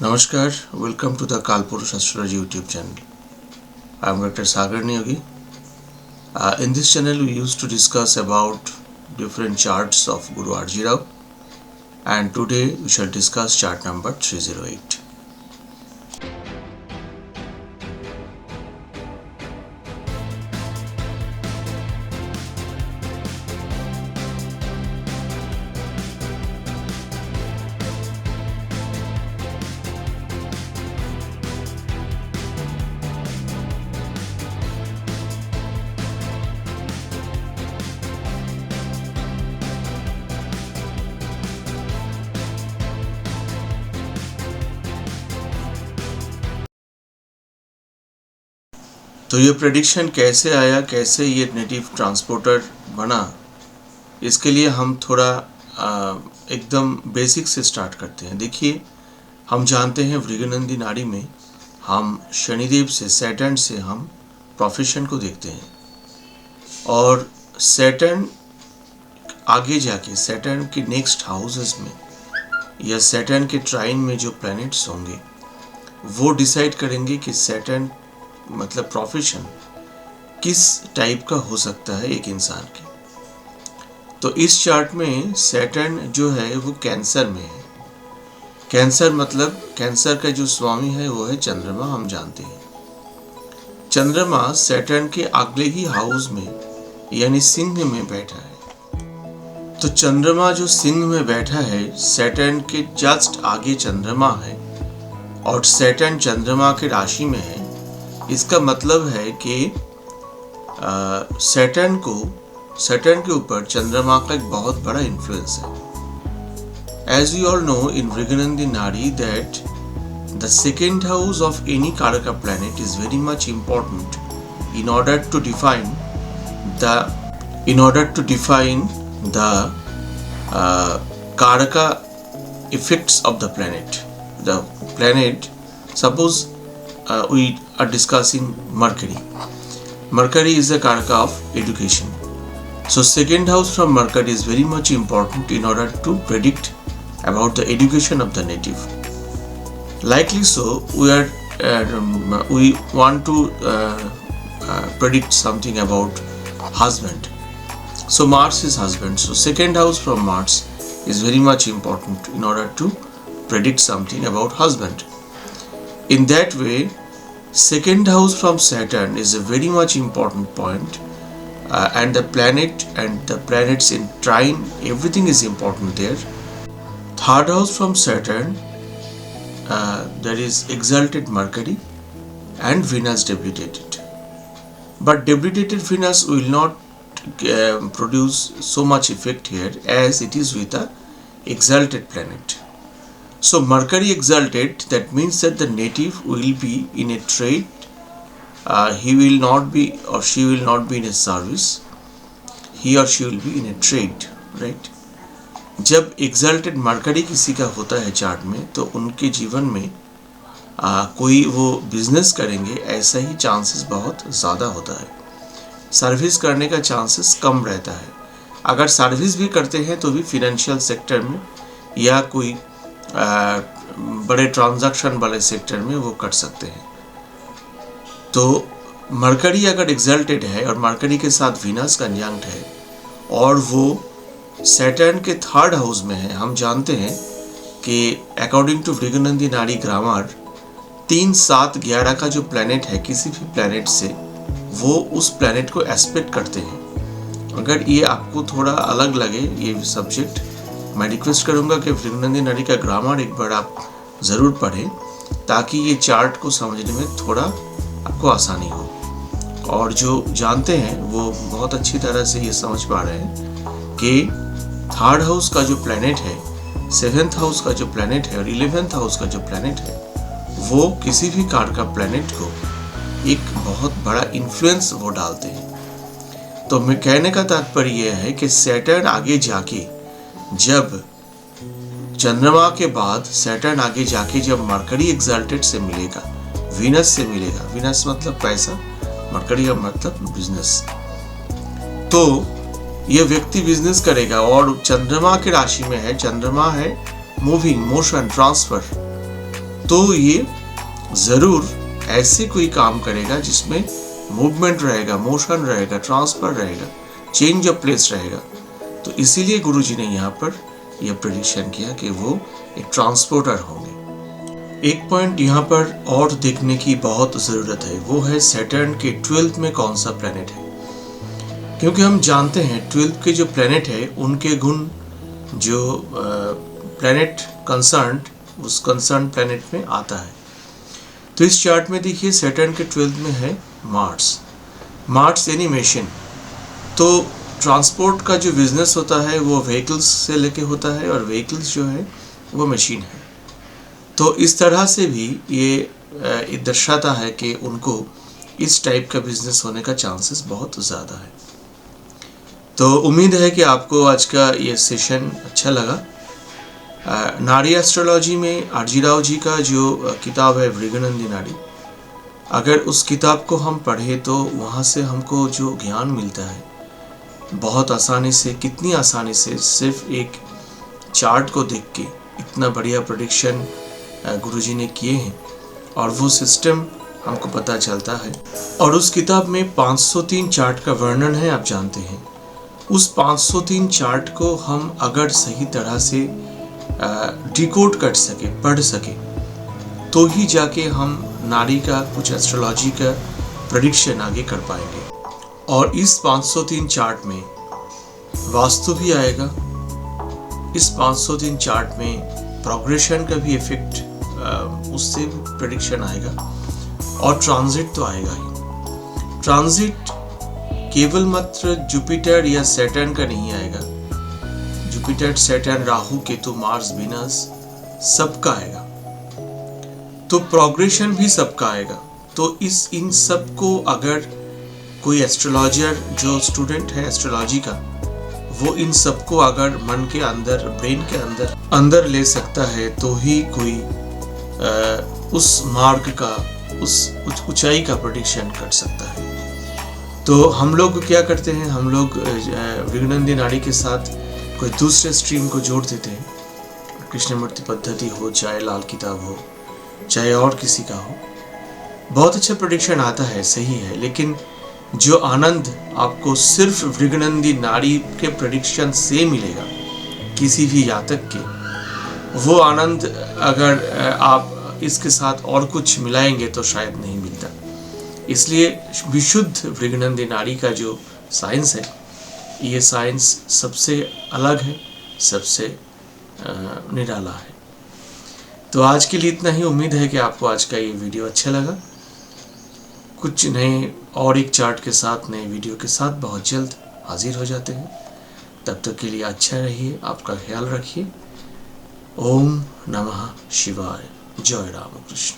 Namaskar, welcome to the Kalpurush Astrology YouTube channel. I am Dr. Sagar Niyogi. In this channel we used to discuss about different charts of Guru R.G. Rao, and today we shall discuss chart number 308. तो ये prediction कैसे आया, कैसे ये native transporter बना, इसके लिए हम थोड़ा एकदम बेसिक से स्टार्ट करते हैं। देखिए, हम जानते हैं वृगनंदी नाड़ी में हम शनिदेव से, सैटर्न से हम प्रोफेशन को देखते हैं, और सैटर्न आगे जाके सैटर्न के नेक्स्ट हाउसेस में या सैटर्न के ट्राइन में जो प्लैनेट्स होंगे वो डिसाइड करेंगे कि सैटर्न मतलब प्रोफेशन किस टाइप का हो सकता है एक इंसान के। तो इस चार्ट में सैटर्न जो है वो कैंसर में है। कैंसर मतलब कैंसर का जो स्वामी है वो है चंद्रमा, हम जानते हैं। चंद्रमा सैटर्न के अगले ही हाउस में यानी सिंह में बैठा है। तो चंद्रमा जो सिंह में बैठा है, सैटर्न के जस्ट आगे चंद्रमा है और सैटर्न चंद्रमा के राशि में है। इसका मतलब है कि सैटर्न के ऊपर चंद्रमा का एक बहुत बड़ा इन्फ्लुएंस है। As you all know in Bhrigu Nandi Nadi that the second house of any karaka planet is very much important in order to define the Karaka effects of the planet. The planet, suppose we are discussing Mercury. Mercury is the Karaka of education. So second house from Mercury is very much important in order to predict about the education of the native. Likely so, we want to predict something about husband. So Mars is husband. So second house from Mars is very much important in order to predict something about husband. In that way, second house from Saturn is a very much important point, and the planets in trine, everything is important there. Third house from Saturn, there is exalted Mercury and Venus debilitated. But debilitated Venus will not produce so much effect here as it is with a exalted planet. So Mercury exalted, that means that the native will be in a trade. He will not be, or she will not be in a service. He or she will be in a trade, right? जब exalted Mercury किसी का होता है chart में, तो उनके जीवन में कोई वो बिजनेस करेंगे ऐसा ही चांसेस बहुत ज़्यादा होता है। सर्विस करने का चांसेस कम रहता है। अगर सर्विस भी करते हैं तो भी फिनेंशियल सेक्टर में या कोई बड़े ट्रांजैक्शन वाले सेक्टर में वो कर सकते हैं। तो मरकरी अगर एक्सल्टेड है और मरकरी के साथ वीनस कंजंक्ट है और वो सैटर्न के थर्ड हाउस में है, हम जानते हैं कि अकॉर्डिंग टू वृगनंदी नाड़ी ग्रामर 3, 7, 11 का जो प्लैनेट है किसी भी प्लैनेट से, वो उस प्लैनेट को एस्पेक्ट करते हैं। अगर ये आपको थोड़ा अलग लगे ये सब्जेक्ट, मैं रिक्वेस्ट करूँगा कि वृगनंदी नाड़ी का ग्रामर एक बार आप ज़रूर पढ़ें ताकि ये चार्ट को समझने में थोड़ा आपको आसानी हो। और जो जानते हैं वो बहुत अच्छी तरह से ये समझ पा रहे हैं कि थर्ड हाउस का जो प्लैनेट है, 7th हाउस का जो प्लैनेट है और 11th हाउस का जो प्लैनेट है, वो किसी भी कार का प्लैनेट को एक बहुत बड़ा इन्फ्लुएंस वो डालते हैं। तो मैं कहने का तात्पर्य यह है कि सैटर्न आगे जाके जब चंद्रमा के बाद सैटर्न आगे जाके जब मरकरी एक्सल्टेड से मिलेगा, वीनस से मिलेगा, वीनस मतलब पैसा, मरकरी का मतलब बिजनेस, तो ये व्यक्ति बिजनेस करेगा। और चंद्रमा के राशि में है, चंद्रमा है मूविंग, मोशन, ट्रांसफर, तो ये ज़रूर ऐसे कोई काम करेगा जिसमें मूवमेंट रहेगा, मोशन रहेगा, ट्रांसफर रहेगा, चेंज ऑफ प्लेस रहेगा। तो इसीलिए गुरुजी ने यहाँ पर यह प्रेडिक्शन किया कि वो एक ट्रांसपोर्टर होंगे। एक पॉइंट यहाँ पर और देखने की बहुत ज़रूरत है, वो है सैटर्न के 12th में कौन सा प्लैनेट है। क्योंकि हम जानते हैं 12th के जो प्लैनेट है उनके गुण जो प्लैनेट कंसर्न उस कंसर्न प्लैनेट में आता है। तो इस चार्ट में देखिए सैटर्न के 12th में है मार्स यानी मशीन। तो ट्रांसपोर्ट का जो बिजनेस होता है वो व्हीकल्स से लेके होता है और व्हीकल्स जो है वो मशीन है। तो इस तरह से भी ये दर्शाता है कि उनको इस टाइप का बिजनेस होने का चांसेस बहुत ज़्यादा है। तो उम्मीद है कि आपको आज का ये सेशन अच्छा लगा। नाड़ी एस्ट्रोलॉजी में आरजी राव जी का जो किताब है भृगुनंदी नाड़ी, अगर उस किताब को हम पढ़े तो वहाँ से हमको जो ज्ञान मिलता है बहुत आसानी से, कितनी आसानी से सिर्फ एक चार्ट को देख के इतना बढ़िया प्रेडिक्शन गुरुजी ने किए हैं और वो सिस्टम हमको पता चलता है। और उस किताब में 503 चार्ट का वर्णन है, आप जानते हैं। उस 503 चार्ट को हम अगर सही तरह से डिकोड कर सके, पढ़ सके, तो ही जाके हम नाड़ी का कुछ एस्ट्रोलॉजी का प्रेडिक्शन आगे कर पाएंगे। और इस 503 चार्ट में वास्तु भी आएगा, इस 503 चार्ट में प्रोग्रेशन का भी इफेक्ट, उससे प्रेडिक्शन आएगा और ट्रांजिट तो आएगा ही। ट्रांजिट केवल मात्र जुपिटर या सैटर्न का नहीं आएगा, Jupiter, Saturn, Rahu, Ketu, Mars, Venus सबका आएगा। तो प्रोग्रेशन भी सबका आएगा। तो इन सब को अगर कोई एस्ट्रोलॉजर जो स्टूडेंट है एस्ट्रोलॉजी का, वो इन सबको अगर मन के अंदर, ब्रेन के अंदर ले सकता है तो ही कोई उस मार्ग का, उस ऊंचाई का प्रेडिक्शन कर सकता है। तो हम लोग क्या करते हैं, हम लोग भृगुनंदी नाड़ी के साथ कोई दूसरे स्ट्रीम को जोड़ देते हैं। कृष्णमूर्ति पद्धति हो, चाहे लाल किताब हो, चाहे और किसी का हो, बहुत अच्छा प्रेडिक्शन आता है, सही है। लेकिन जो आनंद आपको सिर्फ भृगुनंदी नाड़ी के प्रेडिक्शन से मिलेगा किसी भी जातक के, वो आनंद अगर आप इसके साथ और कुछ मिलाएंगे तो शायद नहीं मिलता। इसलिए विशुद्ध भृगुनंदी नाड़ी का जो साइंस है, ये साइंस सबसे अलग है, सबसे निराला है। तो आज के लिए इतना ही। उम्मीद है कि आपको आज का ये वीडियो अच्छा लगा। कुछ नए और एक चार्ट के साथ, नए वीडियो के साथ बहुत जल्द हाजिर हो जाते हैं। तब तक के लिए अच्छा रहिए, आपका ख्याल रखिए। ओम नमः शिवाय। जय राम कृष्ण।